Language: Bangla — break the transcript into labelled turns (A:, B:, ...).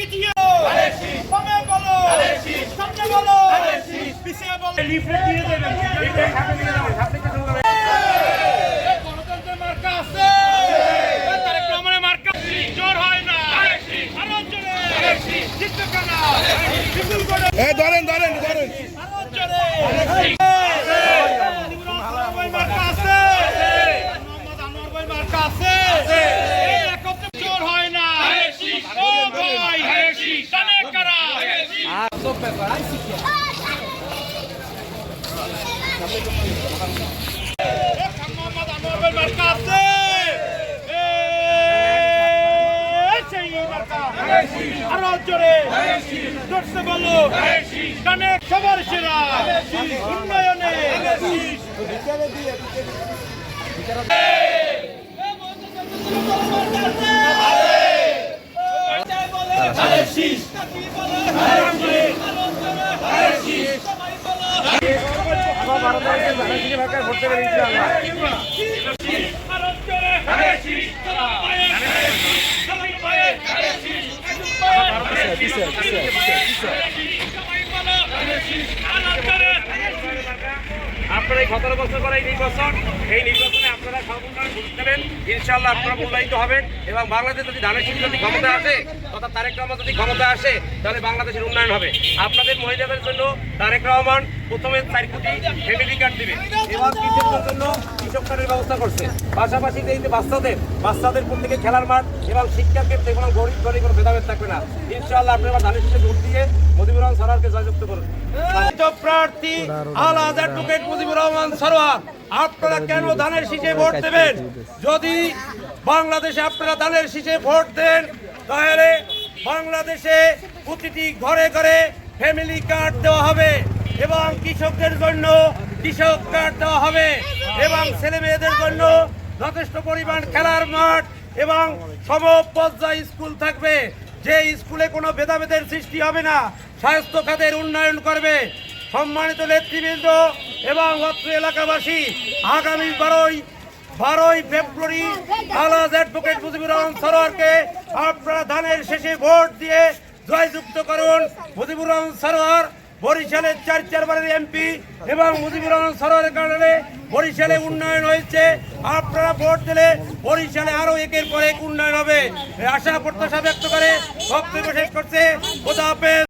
A: পিছিয়ে কমে বলো সামনে বলো পিছিয়ে বলো লিফলেট দিয়ে দেবেন গণতন্ত্রের মার্কা আছে তারেক রহমানের মার্কা জোর হয় না আরো জোরে জিতবে কানা বিপুল করে
B: ধরেন
A: আরো জোরে মার্কা আছে মোহাম্মদ আনোয়ার ভাই মার্কা আছে একত্রে জোর হয় না ও ভাই কানে কারা মোহাম্মদ আনোয়ার ভাই মার্কা আছে আরো জোরে জোরসে বলো কানে সবার সেরা উন্নয়নে
C: আপনারা এই 17 বছর পরে এই নির্বাচনে আপনারা সর্বদাই ভোট দেবেন, ইনশাআল্লাহ আপনারা মূল্যায়িত হবেন এবং বাংলাদেশ যদি ধানের শীষ যদি ক্ষমতা আসে তথা তারেক রহমান যদি ক্ষমতা আসে তাহলে বাংলাদেশের উন্নয়ন হবে। আপনাদের মহিলাদের জন্য তারেক রহমান প্রথমে 4 কোটি ফ্যামিলি কার্ড দিবে এবং কৃষকদের জন্য কৃষক কার্ডের ব্যবস্থা করছে। পাশাপাশি এই যে বাচ্চাদের প্রত্যেকে খেলার মাঠ এবং শিক্ষার ক্ষেত্রে কোনো গরিব ধনী কোনো ভেদাভেদ থাকবে না। ইনশাআল্লাহ আপনারা ধানের শীষে ভোট দিয়ে মুজিবুর রহমান সরকারকে জয়যুক্ত করুন। প্রার্থী আলাদা অ্যাডভোকেট মুজিবুর রহমান সরকার, আপনারা কেন ধানের শীষে ভোট দেবেন? যদি বাংলাদেশে আপনারা ধানের শীষে ভোট দেন তাহলে বাংলাদেশে প্রতিটি ঘরে ঘরে ফ্যামিলি কার্ড দেওয়া হবে এবং কৃষকদের জন্য কৃষক কার্ড দেওয়া হবে এবং ছেলে মেয়েদের জন্য যথেষ্ট পরিমাণ খেলার মাঠ এবং সমপর্যায় স্কুল থাকবে, যে স্কুলে কোনো ভেদাভেদের সৃষ্টি হবে না, স্বাস্থ্য খাতের উন্নয়ন করবে। সম্মানিত নেতৃবৃন্দ এবং অত্র এলাকাবাসী, আগামী 12ই ফেব্রুয়ারি আলাজ অ্যাডভোকেট মুজিবুর রহমান সরকারকে আপনারা ধানের শেষে ভোট দিয়ে জয়যুক্ত করুন। মুজিবুর রহমান সরকার বরিশালের 4 বারের এমপি এবং মুজিবুর রহমান সরকারের কারণে বরিশালে উন্নয়ন হয়েছে। আপনারা ভোট দিলে বরিশালে আরো একের পর এক উন্নয়ন হবে, আশা প্রত্যাশা ব্যক্ত করে বক্তব্য শেষ করছে। খোদা হাফেজ।